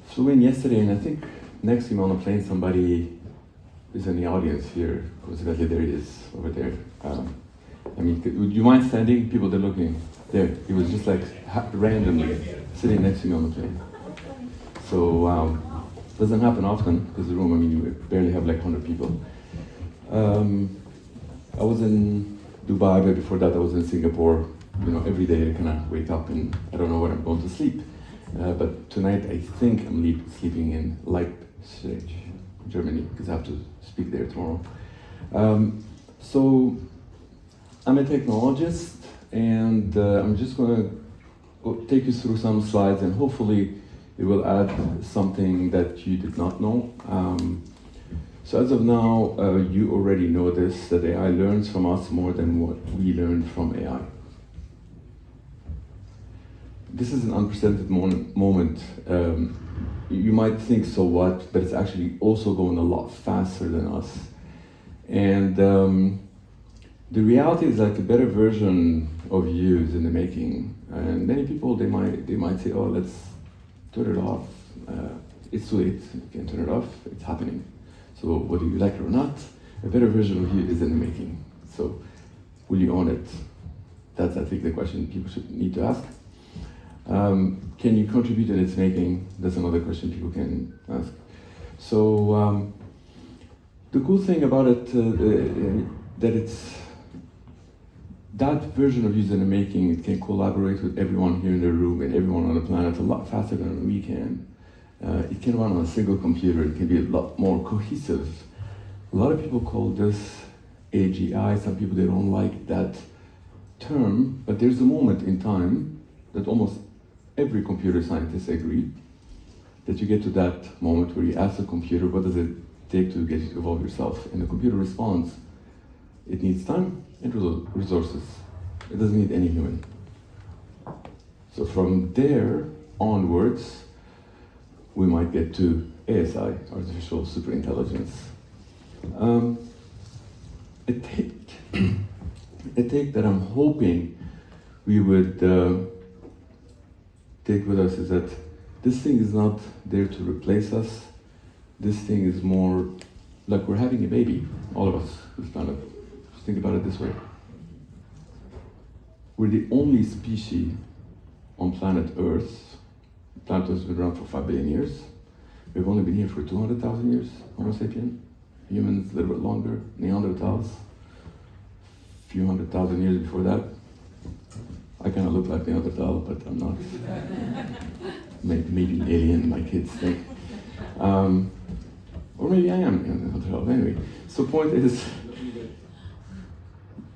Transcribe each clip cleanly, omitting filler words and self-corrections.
flew in yesterday, and I think next to me on the plane, somebody is in the audience here. Coincidentally, there he is over there. Would you mind standing? People, they're looking there. He was just like randomly sitting next to me on the plane. So doesn't happen often because the room, we barely have like 100 people. I was in Dubai, but before that I was in Singapore. Every day I kind of wake up and I don't know where I'm going to sleep. But tonight I think I'm sleeping in Leipzig, Germany, because I have to speak there tomorrow. So I'm a technologist, and I'm just going to take you through some slides, and hopefully it will add something that you did not know. So as of now, you already know this, that AI learns from us more than what we learn from AI. This is an unprecedented moment. You might think, so what? But it's actually also going a lot faster than us. And the reality is like a better version of you is in the making. And many people, they might say, oh, let's turn it off. It's too late, you can turn it off, it's happening. So whether you like it or not, a better version of you is in the making. So will you own it? That's, I think, the question people should need to ask. Can you contribute in its making? That's another question people can ask. So the cool thing about it, that it's that version of you in the making. It can collaborate with everyone here in the room and everyone on the planet a lot faster than we can. It can run on a single computer. It can be a lot more cohesive. A lot of people call this AGI. Some people, they don't like that term, but there's a moment in time that almost every computer scientist agree that you get to that moment where you ask the computer, what does it take to get you to evolve yourself? And the computer responds, it needs time and resources. It doesn't need any human. So from there onwards, we might get to ASI, artificial superintelligence. A take that I'm hoping we would take with us is that this thing is not there to replace us. This thing is more like we're having a baby, all of us, this planet. Just think about it this way. We're the only species on planet Earth. Planet Earth has been around for 5 billion years. We've only been here for 200,000 years, Homo sapien. Humans a little bit longer, Neanderthals, a few 100,000 years before that. I kind of look like Neanderthal, but I'm not. Maybe an alien, my kids think. Or maybe I am Neanderthal, anyway. So point is,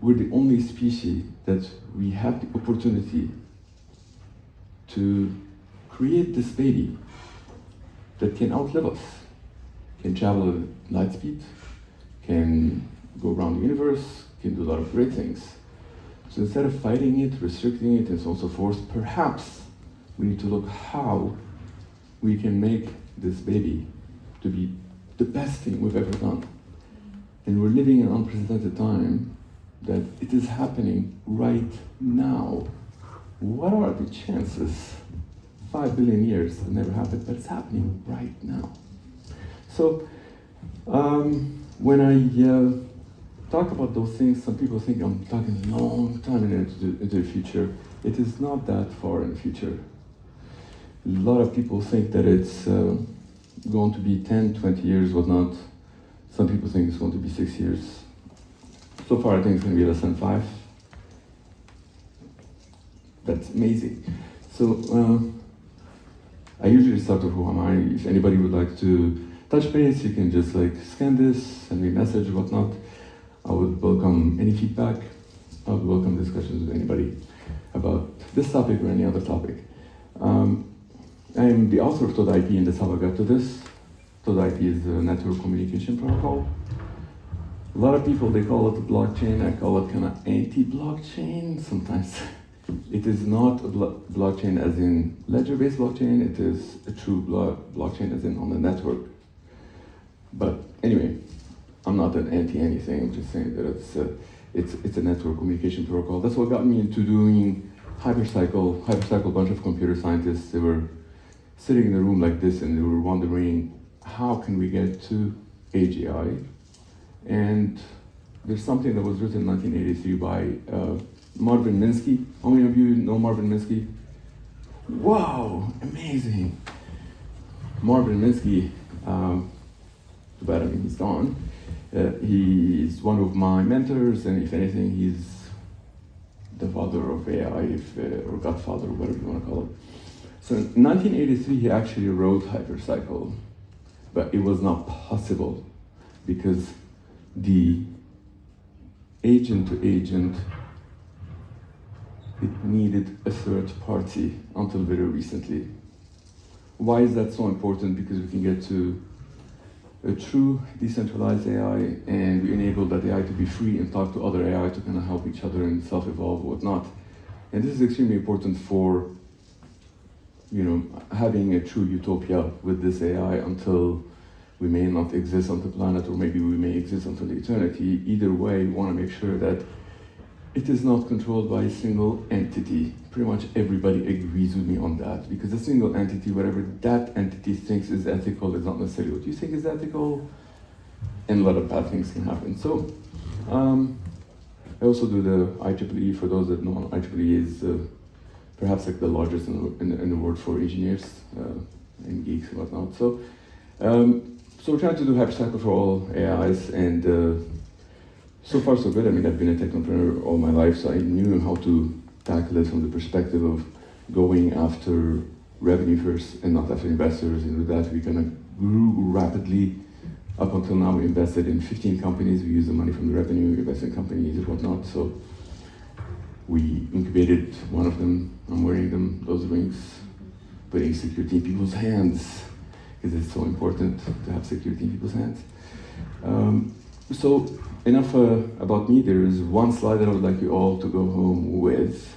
we're the only species that we have the opportunity to create this baby that can outlive us, can travel at light speed, can go around the universe, can do a lot of great things. So instead of fighting it, restricting it, and so on and so forth, perhaps we need to look how we can make this baby to be the best thing we've ever done. And we're living in an unprecedented time that it is happening right now. What are the chances? 5 billion years, it never happened, but it's happening right now. So when I talk about those things, some people think I'm talking a long time into the future. It is not that far in the future. A lot of people think that it's going to be 10, 20 years, whatnot. Some people think it's going to be 6 years. So far, I think it's going to be less than 5. That's amazing. So I usually start with who am I. If anybody would like to touch base, you can just like scan this, send me a message, whatnot. I would welcome any feedback. I would welcome discussions with anybody about this topic or any other topic. I am the author of TODA IP, and that's how I got to this. TODA IP is a network communication protocol. A lot of people, they call it a blockchain. I call it kind of anti-blockchain sometimes. It is not a blockchain as in ledger-based blockchain. It is a true blockchain as in on the network. But anyway, I'm not an anti-anything. I'm just saying that it's a network communication protocol. That's what got me into doing Hypercycle. Hypercycle, a bunch of computer scientists, they were sitting in a room like this and we were wondering, how can we get to AGI? And there's something that was written in 1983 by Marvin Minsky. How many of you know Marvin Minsky? Wow, amazing. Marvin Minsky, too bad, I mean, he's gone. He's one of my mentors, and if anything, he's the father of AI, or godfather, or whatever you want to call it. So in 1983, he actually wrote Hypercycle, but it was not possible because the agent-to-agent, it needed a third party until very recently. Why is that so important? Because we can get to a true decentralized AI, and we enable that AI to be free and talk to other AI to kind of help each other and self-evolve and whatnot. And this is extremely important for, having a true utopia with this AI until we may not exist on the planet, or maybe we may exist until eternity. Either way, we want to make sure that it is not controlled by a single entity. Pretty much everybody agrees with me on that, because a single entity, whatever that entity thinks is ethical, is not necessarily what you think is ethical, and a lot of bad things can happen. So, I also do the IEEE. For those that know, IEEE is perhaps like the largest in the world for engineers and geeks and whatnot. So we're trying to do Hypercycle for all AIs, and so far so good. I mean, I've been a technopreneur all my life, so I knew how to tackle it from the perspective of going after revenue first and not after investors. And with that, we kind of grew rapidly. Up until now, we invested in 15 companies. We use the money from the revenue, we invest in companies and whatnot. So we incubated one of them. I'm wearing those rings, putting security in people's hands, because it's so important to have security in people's hands. So enough about me. There is one slide that I would like you all to go home with.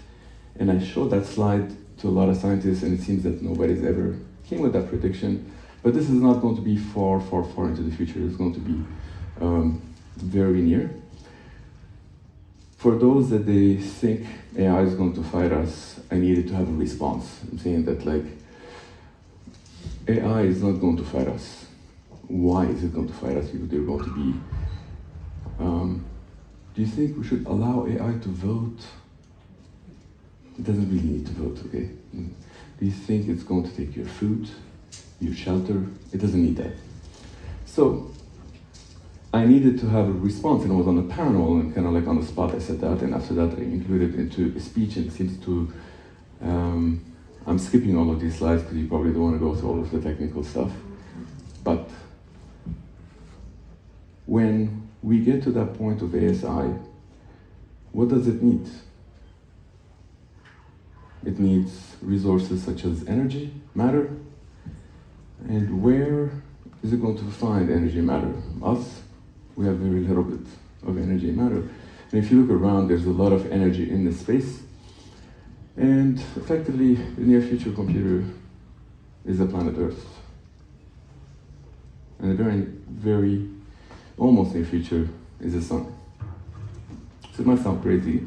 And I showed that slide to a lot of scientists, and it seems that nobody's ever came with that prediction. But this is not going to be far, far, far into the future. It's going to be very near. For those that they think AI is going to fight us, I needed to have a response. I'm saying that, like, AI is not going to fight us. Why is it going to fight us? Because they're going to be do you think we should allow AI to vote? It doesn't really need to vote, okay? Do you think it's going to take your food, your shelter? It doesn't need that. So I needed to have a response, and I was on a panel, and kind of like on the spot I said that, and after that I included it into a speech, and it seems to, I'm skipping all of these slides because you probably don't want to go through all of the technical stuff, but when we get to that point of ASI, what does it need? It needs resources such as energy, matter, and where is it going to find energy and matter? Us, we have very little bit of energy and matter. And if you look around, there's a lot of energy in this space, and effectively, the near future computer is the planet Earth. And the very almost near future is the sun. So it might sound crazy,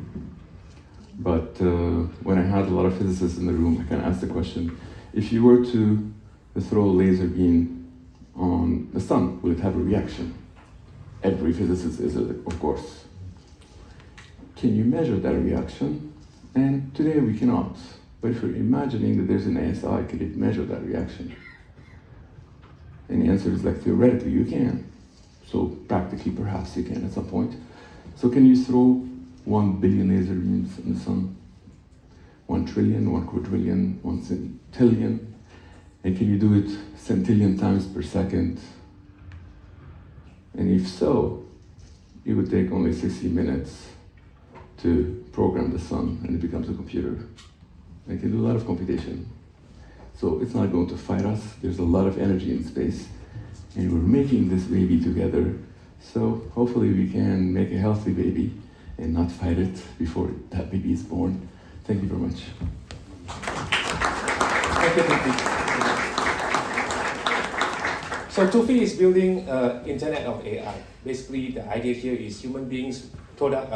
but when I had a lot of physicists in the room, I kind of asked the question, if you were to throw a laser beam on the sun, will it have a reaction? Every physicist is, of course. Can you measure that reaction? And today we cannot. But if you're imagining that there's an ASI, can it measure that reaction? And the answer is, like, theoretically you can. So practically, perhaps you can at some point. So can you throw 1 billion laser beams in the sun? 1 trillion, 1 quadrillion, 1 centillion? And can you do it centillion times per second? And if so, it would take only 60 minutes to program the sun, and it becomes a computer. And it can do a lot of computation. So it's not going to fight us. There's a lot of energy in space, and we're making this baby together. So hopefully we can make a healthy baby and not fight it before that baby is born. Thank you very much. Thank you. So Tufi is building Internet of AI. Basically, the idea here is human beings, product,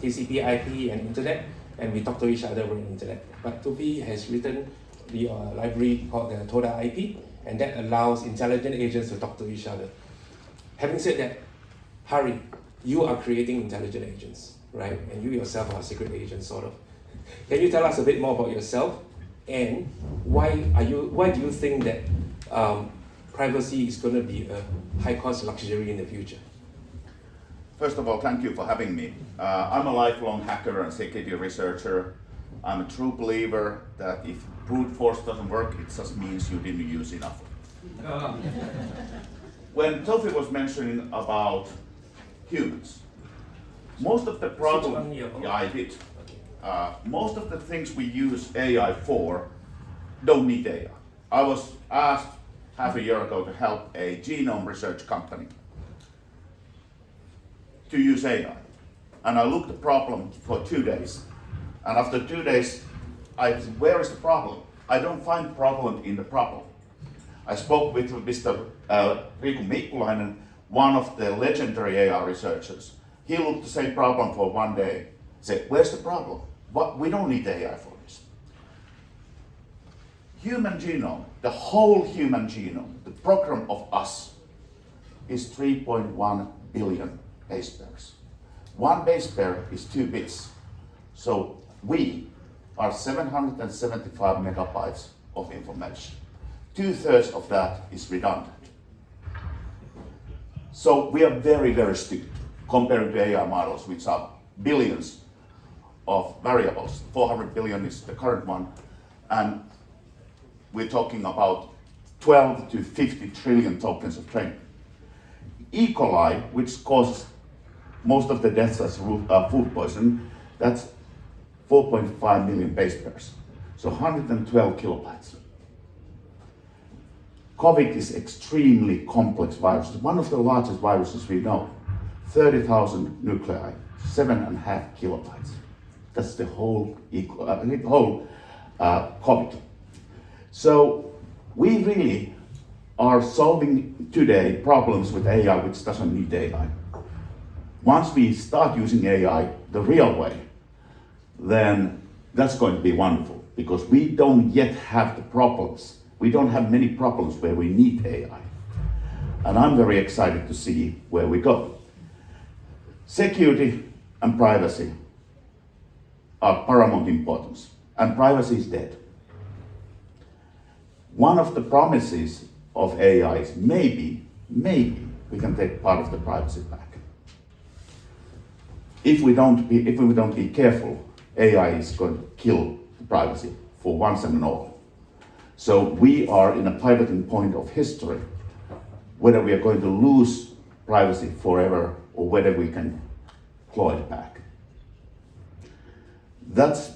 TCP, IP, and Internet, and we talk to each other over the Internet. But Tufi has written the library called the Toda IP, and that allows intelligent agents to talk to each other. Having said that, Hari, you are creating intelligent agents, right? And you yourself are a secret agent, sort of. Can you tell us a bit more about yourself, and why do you think that privacy is going to be a high-cost luxury in the future? First of all, thank you for having me. I'm a lifelong hacker and security researcher. I'm a true believer that if brute force doesn't work, it just means you didn't use enough. When Tofi was mentioning about humans, most of the problem, yeah, I did. Most of the things we use AI for don't need AI. I was asked half a year ago to help a genome research company to use AI. And I looked at the problem for 2 days. And after 2 days, I said, where is the problem? I don't find problem in the problem. I spoke with Mr. Riku Mikkulainen, one of the legendary AI researchers. He looked the same problem for 1 day. Said, where's the problem? We don't need AI for this. Human genome, the whole human genome, the program of us, is 3.1 billion base pairs. One base pair is 2 bits. So we are 775 megabytes of information. 2/3 of that is redundant. So we are very, very stupid compared to AI models, which are billions of variables. 400 billion is the current one. And we're talking about 12 to 50 trillion tokens of training. E. coli, which causes most of the deaths as food poisoning, that's 4.5 million base pairs. So 112 kilobytes. COVID is extremely complex virus. One of the largest viruses we know. 30,000 nuclei, 7.5 kilobytes. That's the whole COVID. So we really are solving today problems with AI which doesn't need AI. Once we start using AI the real way, then that's going to be wonderful, because we don't yet have the problems. We don't have many problems where we need AI. And I'm very excited to see where we go. Security and privacy are paramount importance, and privacy is dead. One of the promises of AI is maybe we can take part of the privacy back. If we don't be careful, AI is going to kill the privacy for once and all. So we are in a pivoting point of history, whether we are going to lose privacy forever or whether we can claw it back. That's